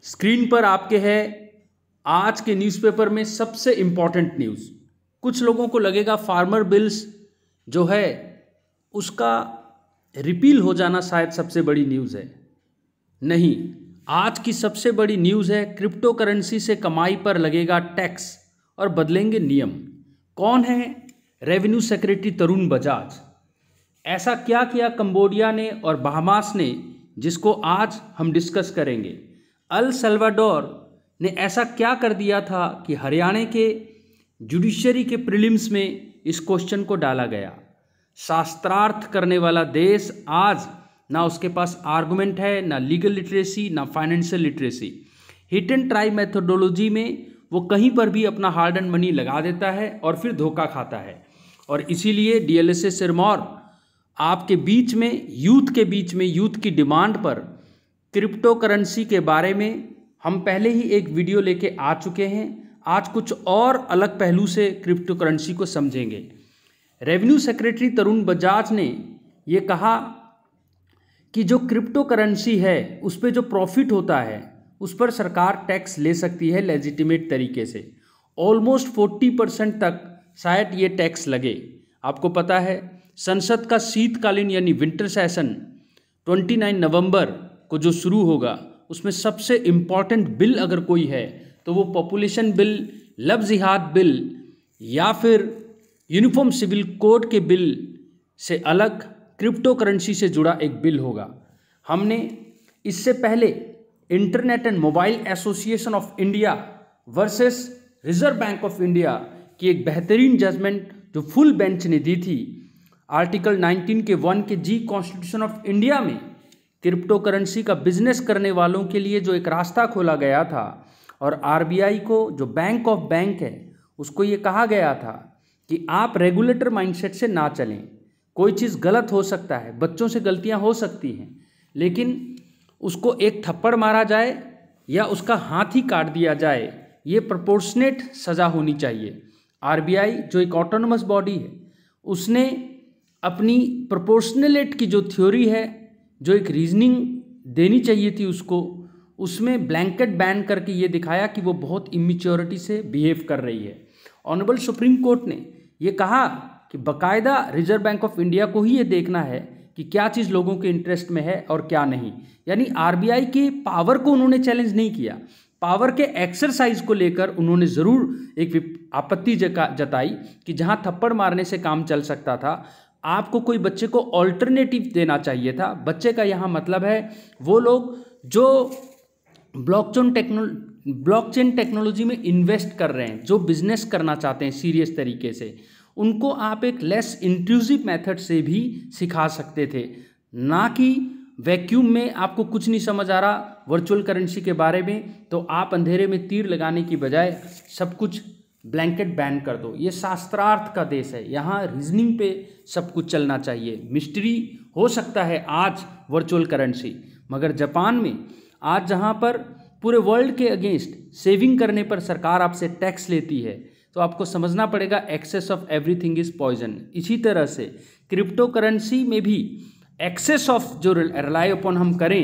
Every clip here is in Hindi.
स्क्रीन पर आपके है आज के न्यूज़पेपर में सबसे इम्पॉर्टेंट न्यूज़। कुछ लोगों को लगेगा फार्मर बिल्स जो है उसका रिपील हो जाना शायद सबसे बड़ी न्यूज़ है। नहीं, आज की सबसे बड़ी न्यूज़ है क्रिप्टो करेंसी से कमाई पर लगेगा टैक्स और बदलेंगे नियम। कौन है रेवेन्यू सेक्रेटरी तरुण बजाज? ऐसा क्या किया कंबोडिया ने और बहामास ने जिसको आज हम डिस्कस करेंगे। अल सल्वाडोर ने ऐसा क्या कर दिया था कि हरियाणा के जुडिशरी के प्रीलिम्स में इस क्वेश्चन को डाला गया। शास्त्रार्थ करने वाला देश आज ना उसके पास आर्गुमेंट है, ना लीगल लिटरेसी, ना financial literacy. Hit and try methodology में वो कहीं पर भी अपना हार्ड एंड मनी लगा देता है और फिर धोखा खाता है। और इसीलिए डीएलएसए सिरमौर आपके बीच में यूथ की डिमांड पर क्रिप्टो करेंसी के बारे में हम पहले ही एक वीडियो लेके आ चुके हैं। आज कुछ और अलग पहलू से क्रिप्टो करेंसी को समझेंगे। रेवेन्यू सेक्रेटरी तरुण बजाज ने ये कहा कि जो क्रिप्टो करेंसी है उस पर जो प्रॉफिट होता है उस पर सरकार टैक्स ले सकती है लेजिटिमेट तरीके से। ऑलमोस्ट 40% तक शायद ये टैक्स लगे। आपको पता है संसद का शीतकालीन यानी विंटर सेशन 29 नवंबर को जो शुरू होगा उसमें सबसे इम्पॉर्टेंट बिल अगर कोई है तो वो पॉपुलेशन बिल, लव जिहाद बिल या फिर यूनिफॉर्म सिविल कोड के बिल से अलग क्रिप्टो करेंसी से जुड़ा एक बिल होगा। हमने इससे पहले internet and mobile association of India versus reserve bank of India की एक बेहतरीन जजमेंट जो फुल बेंच ने दी थी आर्टिकल 19 के 1 के जी कॉन्स्टिट्यूशन ऑफ इंडिया में क्रिप्टो करेंसी का बिजनेस करने वालों के लिए जो एक रास्ता खोला गया था और आरबीआई को जो बैंक ऑफ बैंक है उसको ये कहा गया था कि आप रेगुलेटर माइंडसेट से ना चलें। कोई चीज़ गलत हो सकता है, बच्चों से गलतियां हो सकती हैं, लेकिन उसको एक थप्पड़ मारा जाए या उसका हाथ ही काट दिया जाए, ये प्रोपोर्शनेट सज़ा होनी चाहिए। आरबीआई जो एक ऑटोनोमस बॉडी है उसने अपनी प्रोपोर्शनलेट की जो थ्योरी है, जो एक रीजनिंग देनी चाहिए थी उसको, उसमें ब्लैंकेट बैन करके ये दिखाया कि वो बहुत इमेच्योरिटी से बिहेव कर रही है। ऑनरेबल सुप्रीम कोर्ट ने ये कहा कि बाकायदा रिजर्व बैंक ऑफ इंडिया को ही ये देखना है कि क्या चीज़ लोगों के इंटरेस्ट में है और क्या नहीं। यानी आरबीआई के पावर को उन्होंने चैलेंज नहीं किया, पावर के एक्सरसाइज को लेकर उन्होंने ज़रूर एक आपत्ति जताई कि जहाँ थप्पड़ मारने से काम चल सकता था आपको कोई बच्चे को ऑल्टरनेटिव देना चाहिए था। बच्चे का यहाँ मतलब है वो लोग जो ब्लॉकचेन टेक्नोलॉजी में इन्वेस्ट कर रहे हैं, जो बिजनेस करना चाहते हैं सीरियस तरीके से, उनको आप एक लेस इंट्रूसिव मेथड से भी सिखा सकते थे, ना कि वैक्यूम में आपको कुछ नहीं समझ आ रहा वर्चुअल करेंसी के बारे में तो आप अंधेरे में तीर लगाने की बजाय सब कुछ ब्लैंकेट बैन कर दो। ये शास्त्रार्थ का देश है, यहाँ रीजनिंग पे सब कुछ चलना चाहिए। मिस्ट्री हो सकता है आज वर्चुअल करेंसी, मगर जापान में आज जहाँ पर पूरे वर्ल्ड के अगेंस्ट सेविंग करने पर सरकार आपसे टैक्स लेती है तो आपको समझना पड़ेगा excess of everything is poison. इसी तरह से क्रिप्टो करेंसी में भी एक्सेस ऑफ जो रिलाई अपॉन हम करें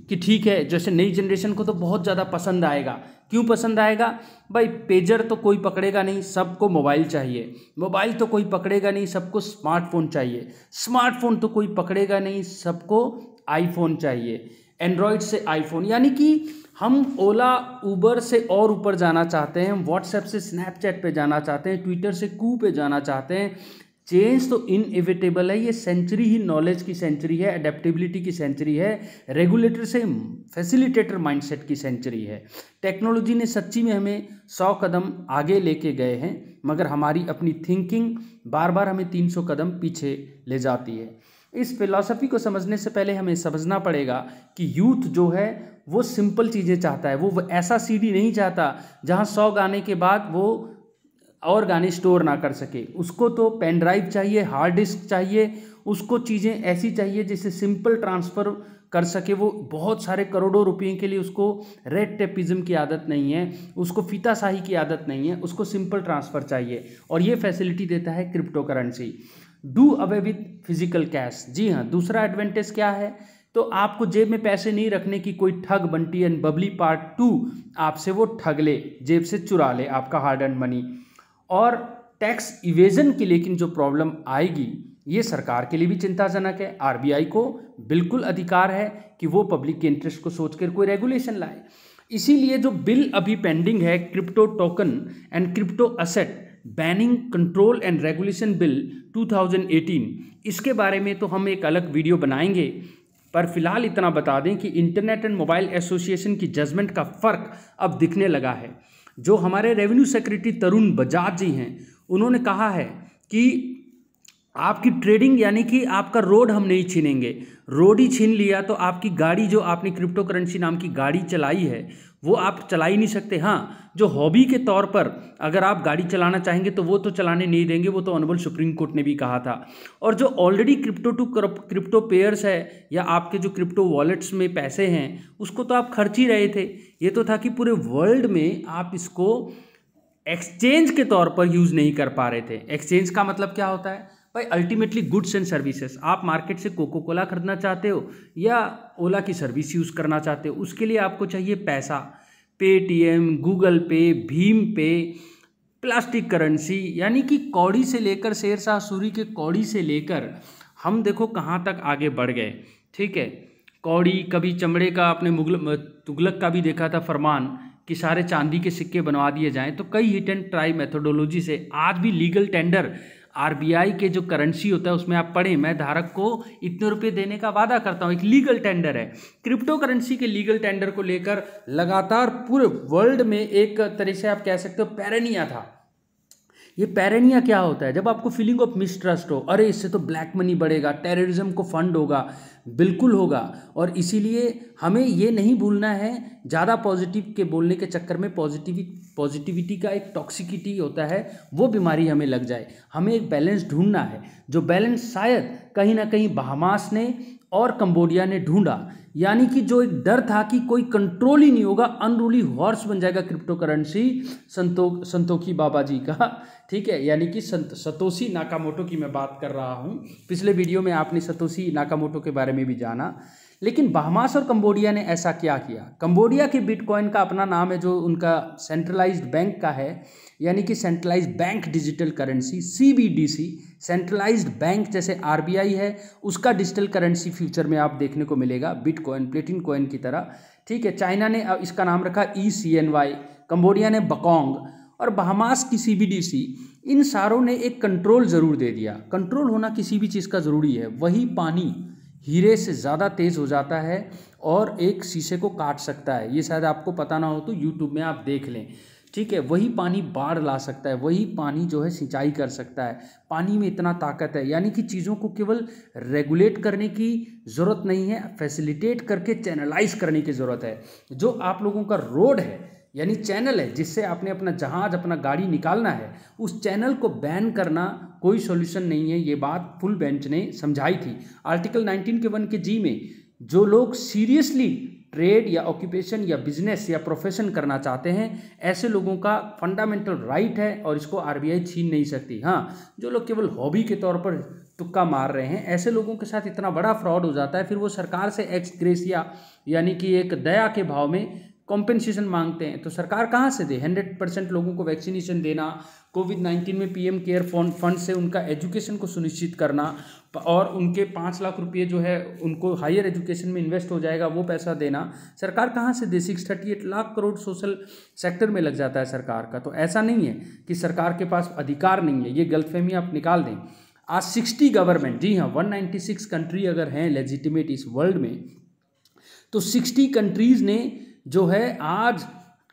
कि ठीक है, जैसे नई जनरेशन को तो बहुत ज़्यादा पसंद आएगा। क्यों पसंद आएगा भाई? पेजर तो कोई पकड़ेगा नहीं, सबको मोबाइल चाहिए। मोबाइल तो कोई पकड़ेगा नहीं, सबको स्मार्टफोन चाहिए। स्मार्टफोन तो कोई पकड़ेगा नहीं, सबको आईफोन चाहिए। एंड्रॉयड से आईफोन, यानी कि हम ओला उबर से और ऊपर जाना चाहते हैं, हम व्हाट्सएप से स्नैपचैट पे जाना चाहते हैं, ट्विटर से कू पे जाना चाहते हैं। चेंज तो इनएविटेबल है। ये सेंचुरी ही नॉलेज की सेंचुरी है, अडेप्टेबिलिटी की सेंचुरी है, रेगुलेटर से फैसिलिटेटर माइंडसेट की सेंचुरी है। टेक्नोलॉजी ने सच्ची में हमें 100 कदम आगे लेके गए हैं, मगर हमारी अपनी थिंकिंग बार बार हमें 300 कदम पीछे ले जाती है। इस फिलॉसफी को समझने से पहले हमें समझना पड़ेगा कि यूथ जो है वो सिंपल चीज़ें चाहता है। वो ऐसा सीडी नहीं चाहता जहाँ 100 गाने के बाद वो और गाने स्टोर ना कर सके। उसको तो पेन ड्राइव चाहिए, हार्ड डिस्क चाहिए, उसको चीज़ें ऐसी चाहिए जिससे सिंपल ट्रांसफ़र कर सके। वो बहुत सारे करोड़ों रुपये के लिए उसको रेड टेपिज्म की आदत नहीं है, उसको फीताशाही की आदत नहीं है, उसको सिंपल ट्रांसफ़र चाहिए। और ये फैसिलिटी देता है cryptocurrency. Do away with physical cash. जी हाँ, दूसरा एडवांटेज क्या है तो आपको जेब में पैसे नहीं रखने की कोई ठग बंटी एंड बबली पार्ट 2 आपसे वो ठग ले, जेब से चुरा ले आपका हार्ड अर्न मनी। और टैक्स इवेजन की लेकिन जो प्रॉब्लम आएगी ये सरकार के लिए भी चिंताजनक है। आरबीआई को बिल्कुल अधिकार है कि वो पब्लिक के इंटरेस्ट को सोचकर कोई रेगुलेशन लाए। इसीलिए जो बिल अभी पेंडिंग है, crypto token and crypto asset banning control and regulation bill 2018, इसके बारे में तो हम एक अलग वीडियो बनाएंगे, पर फिलहाल इतना बता दें कि इंटरनेट एंड मोबाइल एसोसिएशन की जजमेंट का फ़र्क अब दिखने लगा है। जो हमारे रेवेन्यू सेक्रेटरी तरुण बजाज जी हैं, उन्होंने कहा है कि आपकी ट्रेडिंग यानी कि आपका रोड हम नहीं छीनेंगे। रोड ही छीन लिया तो आपकी गाड़ी, जो आपने क्रिप्टो करेंसी नाम की गाड़ी चलाई है, वो आप चला ही नहीं सकते। हाँ, जो हॉबी के तौर पर अगर आप गाड़ी चलाना चाहेंगे तो वो तो चलाने नहीं देंगे, वो तो ऑनरेबल सुप्रीम कोर्ट ने भी कहा था। और जो ऑलरेडी क्रिप्टो पेयर्स है या आपके जो क्रिप्टो वॉलेट्स में पैसे हैं, उसको तो आप खर्च ही रहे थे। ये तो था कि पूरे वर्ल्ड में आप इसको एक्सचेंज के तौर पर यूज़ नहीं कर पा रहे थे। एक्सचेंज का मतलब क्या होता है भाई? Ultimately goods and services. आप मार्केट से कोको कोला खरीदना चाहते हो या ओला की सर्विस यूज़ करना चाहते हो, उसके लिए आपको चाहिए पैसा। पेटीएम, गूगल पे, भीम पे, प्लास्टिक करेंसी, यानी कि कौड़ी से लेकर, शेरशाह सूरी के कौड़ी से लेकर हम देखो कहाँ तक आगे बढ़ गए। ठीक है, कौड़ी, कभी चमड़े का, आपने तुगलक का भी देखा था फरमान कि सारे चांदी के सिक्के बनवा दिए जाएं। तो कई हिट एंड ट्राई मेथोडोलॉजी से आज भी लीगल टेंडर आरबीआई के जो करेंसी होता है उसमें आप पढ़ें, मैं धारक को इतने रुपए देने का वादा करता हूँ, एक लीगल टेंडर है। क्रिप्टो करेंसी के लीगल टेंडर को लेकर लगातार पूरे वर्ल्ड में एक तरह से आप कह सकते हो पैरानिया था। ये पैरानिया क्या होता है? जब आपको फीलिंग ऑफ मिसट्रस्ट हो, अरे इससे तो ब्लैक मनी बढ़ेगा, टेररिज्म को फंड होगा, बिल्कुल होगा। और इसीलिए हमें ये नहीं भूलना है, ज़्यादा पॉजिटिव के बोलने के चक्कर में पॉजिटिविटी का एक टॉक्सिसिटी होता है, वो बीमारी हमें लग जाए। हमें एक बैलेंस ढूंढना है, जो बैलेंस शायद कहीं ना कहीं बहामास ने और कंबोडिया ने ढूंढा। यानी कि जो एक डर था कि कोई कंट्रोल ही नहीं होगा, अनरूली हॉर्स बन जाएगा क्रिप्टो करेंसी, संतोखी बाबा जी का, ठीक है, यानी कि सतोशी नाकामोटो की मैं बात कर रहा हूँ। पिछले वीडियो में आपने सतोशी नाकामोटो के बारे में भी जाना। लेकिन बहामास और कंबोडिया ने ऐसा क्या किया? कंबोडिया के बिटकॉइन का अपना नाम है, जो उनका सेंट्रलाइज्ड बैंक का है, यानी कि centralised bank digital currency, CBDC। Centralised bank जैसे आरबीआई है, उसका डिजिटल करेंसी फ्यूचर में आप देखने को मिलेगा, बिटकॉइन, प्लेटिन कॉइन की तरह। ठीक है, चाइना ने इसका नाम रखा ECNY, कंबोडिया ने बकोंग, और बहामास की CBDC। इन सारों ने एक कंट्रोल ज़रूर दे दिया। कंट्रोल होना किसी भी चीज़ का ज़रूरी है। वही पानी हीरे से ज़्यादा तेज़ हो जाता है और एक शीशे को काट सकता है। ये शायद आपको पता ना हो तो यूट्यूब में आप देख लें। ठीक है, वही पानी बाढ़ ला सकता है, वही पानी जो है सिंचाई कर सकता है। पानी में इतना ताकत है, यानी कि चीज़ों को केवल रेगुलेट करने की ज़रूरत नहीं है, फैसिलिटेट करके चैनलाइज करने की ज़रूरत है। जो आप लोगों का रोड है, यानी चैनल है, जिससे आपने अपना जहाज़, अपना गाड़ी निकालना है, उस चैनल को बैन करना कोई सॉल्यूशन नहीं है। ये बात फुल बेंच ने समझाई थी। आर्टिकल 19 के 1 के जी में जो लोग सीरियसली ट्रेड या ऑक्यूपेशन या बिजनेस या प्रोफेशन करना चाहते हैं, ऐसे लोगों का फंडामेंटल राइट है और इसको आरबीआई छीन नहीं सकती। हाँ, जो लोग केवल हॉबी के तौर पर तुक्का मार रहे हैं, ऐसे लोगों के साथ इतना बड़ा फ्रॉड हो जाता है, फिर वो सरकार से एक्स ग्रेसिया यानी कि एक दया के भाव में कॉम्पेंसेशन मांगते हैं। तो सरकार कहाँ से दे? 100% लोगों को वैक्सीनेशन देना, कोविड-19 में PM केयर फंड से उनका एजुकेशन को सुनिश्चित करना, और उनके 5 लाख रुपये जो है उनको हायर एजुकेशन में इन्वेस्ट हो जाएगा, वो पैसा देना सरकार कहाँ से दे? 638 लाख करोड़ सोशल सेक्टर में लग जाता है सरकार का। तो ऐसा नहीं है कि सरकार के पास अधिकार नहीं है, ये गलतफहमी आप निकाल दें। आज 60 गवर्नमेंट, जी हाँ, 196 कंट्री अगर हैं लेजिटिमेट इस वर्ल्ड में, तो 60 कंट्रीज़ ने जो है आज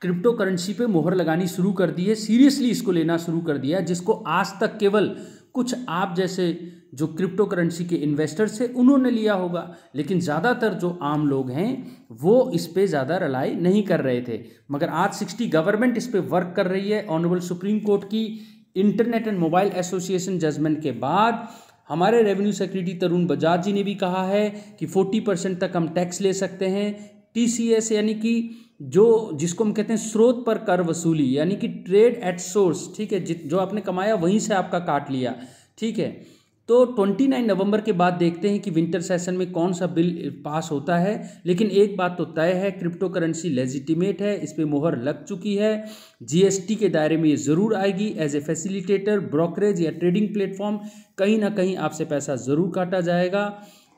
क्रिप्टो करेंसी पे मोहर लगानी शुरू कर दी है, सीरियसली इसको लेना शुरू कर दिया है, जिसको आज तक केवल कुछ आप जैसे जो क्रिप्टो करेंसी के इन्वेस्टर्स थे उन्होंने लिया होगा, लेकिन ज़्यादातर जो आम लोग हैं वो इस पे ज़्यादा रिलाई नहीं कर रहे थे। मगर आज 60 गवर्नमेंट इस पे वर्क कर रही है। ऑनरेबल सुप्रीम कोर्ट की internet and mobile association judgement के बाद हमारे रेवेन्यू सेक्रेटरी तरुण बजाज जी ने भी कहा है कि 40% तक हम टैक्स ले सकते हैं। TCS यानी कि जिसको हम कहते हैं स्रोत पर कर वसूली, यानी कि ट्रेड एट सोर्स, ठीक है, जो आपने कमाया वहीं से आपका काट लिया, ठीक है। तो 29 नवंबर के बाद देखते हैं कि विंटर सेशन में कौन सा बिल पास होता है। लेकिन एक बात तो तय है, क्रिप्टो करेंसी लेजिटिमेट है, इस पर मुहर लग चुकी है। जीएसटी के दायरे में ये ज़रूर आएगी। एज ए फैसिलिटेटर, ब्रोकरेज या ट्रेडिंग प्लेटफॉर्म कहीं ना कहीं आपसे पैसा ज़रूर काटा जाएगा।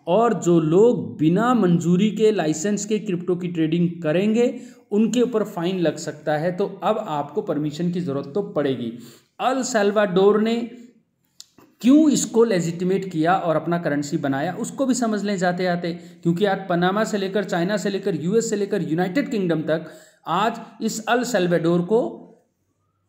और जो लोग बिना मंजूरी के, लाइसेंस के क्रिप्टो की ट्रेडिंग करेंगे उनके ऊपर फाइन लग सकता है। तो अब आपको परमिशन की ज़रूरत तो पड़ेगी। अल सल्वाडोर ने क्यों इसको लेजिटिमेट किया और अपना करेंसी बनाया, उसको भी समझ लें जाते आते, क्योंकि आज पनामा से लेकर, चाइना से लेकर, यूएस से लेकर यूनाइटेड किंगडम तक आज इस अल सल्वाडोर को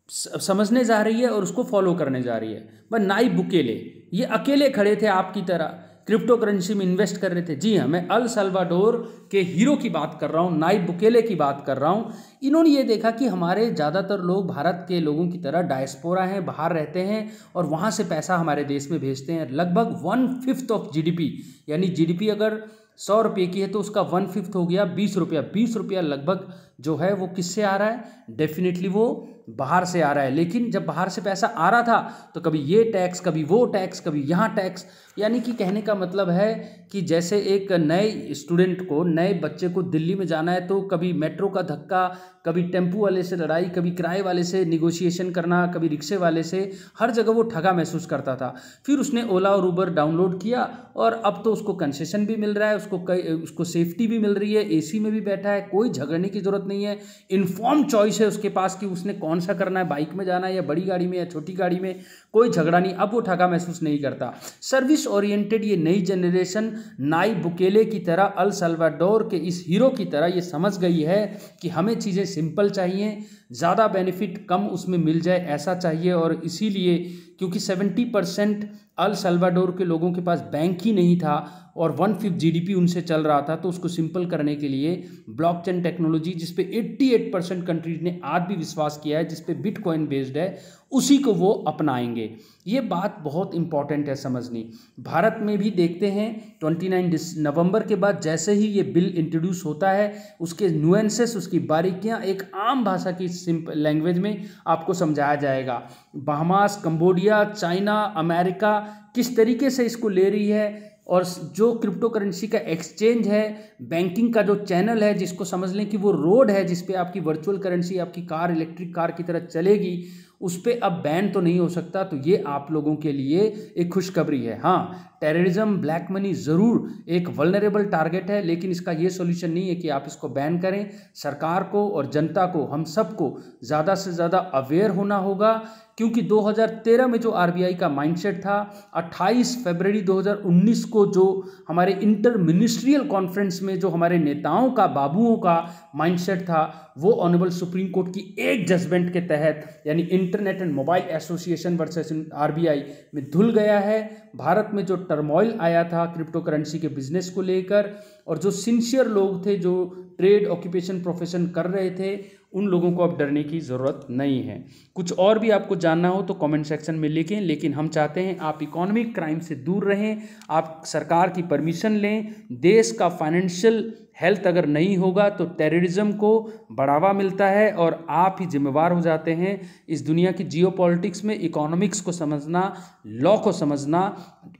समझने जा रही है और उसको फॉलो करने जा रही है। बस नाइब बुकेले ये अकेले खड़े थे आपकी तरह, क्रिप्टो करेंसी में इन्वेस्ट कर रहे थे। जी हाँ, मैं अल सल्वाडोर के हीरो की बात कर रहा हूँ, नाइब बुकेले की बात कर रहा हूँ। इन्होंने ये देखा कि हमारे ज़्यादातर लोग भारत के लोगों की तरह डायस्पोरा हैं, बाहर रहते हैं और वहाँ से पैसा हमारे देश में भेजते हैं। लगभग 1/5 ऑफ जीडीपी, यानी जीडीपी अगर 100 रुपये की है तो उसका 1/5 हो गया 20 रुपया। 20 रुपया लगभग जो है वो किससे आ रहा है? डेफिनेटली वो बाहर से आ रहा है। लेकिन जब बाहर से पैसा आ रहा था तो कभी ये टैक्स, कभी वो टैक्स, कभी यहाँ टैक्स, यानी कि कहने का मतलब है कि जैसे एक नए स्टूडेंट को, नए बच्चे को दिल्ली में जाना है तो कभी मेट्रो का धक्का, कभी टेम्पू वाले से लड़ाई, कभी किराए वाले से निगोशिएशन करना, कभी रिक्शे वाले से, हर जगह वो ठगा महसूस करता था। फिर उसने ओला और उबर डाउनलोड किया और अब तो उसको कंसेशन भी मिल रहा है, उसको सेफ्टी भी मिल रही है, एसी में भी बैठा है, कोई झगड़ने की ज़रूरत नहीं है। इन्फॉर्म चॉइस है उसके पास कि उसने कौन सा करना है, बाइक में जाना है या बड़ी गाड़ी में या छोटी गाड़ी में, कोई झगड़ा नहीं। अब वो ठगा महसूस नहीं करता। सर्विस ओरिएंटेड ये नई जनरेशन नाइब बुकेले की तरह, अल सल्वाडोर के इस हीरो की तरह ये समझ गई है कि हमें चीज़ें सिंपल चाहिए, ज़्यादा बेनिफिट कम उसमें मिल जाए ऐसा चाहिए। और इसीलिए क्योंकि 70% अल सल्वाडोर के लोगों के पास बैंक ही नहीं था और 1/5 जीडीपी उनसे चल रहा था, तो उसको सिंपल करने के लिए ब्लॉकचेन टेक्नोलॉजी, जिस पे 88% कंट्रीज ने आज भी विश्वास किया है, जिस पे बिटकॉइन बेस्ड है, उसी को वो अपनाएंगे। ये बात बहुत इंपॉर्टेंट है समझनी। भारत में भी देखते हैं 29 नवंबर के बाद जैसे ही ये बिल इंट्रोड्यूस होता है, उसके नुएंसेस, उसकी बारीकियां एक आम भाषा की सिंपल लैंग्वेज में आपको समझाया जाएगा। बहामास, कंबोडिया, चाइना, अमेरिका किस तरीके से इसको ले रही है, और जो क्रिप्टो करेंसी का एक्सचेंज है, बैंकिंग का जो चैनल है, जिसको समझ लें कि वो रोड है जिस पे आपकी वर्चुअल करेंसी, आपकी कार इलेक्ट्रिक कार की तरह चलेगी, उस पर अब बैन तो नहीं हो सकता। तो ये आप लोगों के लिए एक खुशखबरी है। हाँ, टेररिज्म, ब्लैक मनी ज़रूर एक वल्नरेबल टारगेट है, लेकिन इसका ये सॉल्यूशन नहीं है कि आप इसको बैन करें। सरकार को और जनता को, हम सबको ज़्यादा से ज़्यादा अवेयर होना होगा, क्योंकि 2013 में जो आरबीआई का माइंडसेट था, 28 फरवरी 2019 को जो हमारे इंटर मिनिस्ट्रियल कॉन्फ्रेंस में जो हमारे नेताओं का, बाबुओं का माइंडसेट था, वो ऑनरेबल सुप्रीम कोर्ट की एक जजमेंट के तहत, यानी internet and mobile association versus RBI में धुल गया है। भारत में जो टर्मोइल आया था क्रिप्टो करेंसी के बिजनेस को लेकर, और जो सिंसियर लोग थे, जो ट्रेड, ऑक्यूपेशन, प्रोफेशन कर रहे थे, उन लोगों को अब डरने की ज़रूरत नहीं है। कुछ और भी आपको जानना हो तो कमेंट सेक्शन में लिखें, लेकिन हम चाहते हैं आप इकोनॉमिक क्राइम से दूर रहें, आप सरकार की परमिशन लें। देश का फाइनेंशियल हेल्थ अगर नहीं होगा तो टेररिज्म को बढ़ावा मिलता है और आप ही जिम्मेवार हो जाते हैं। इस दुनिया की जियोपॉलिटिक्स में इकोनॉमिक्स को समझना, लॉ को समझना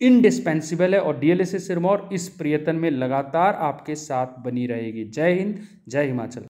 इंडिस्पेंसिबल है, और डीएलएस सिरमौर इस प्रयत्न में लगातार आपके साथ बनी रहेगी। जय हिंद, जय हिमाचल।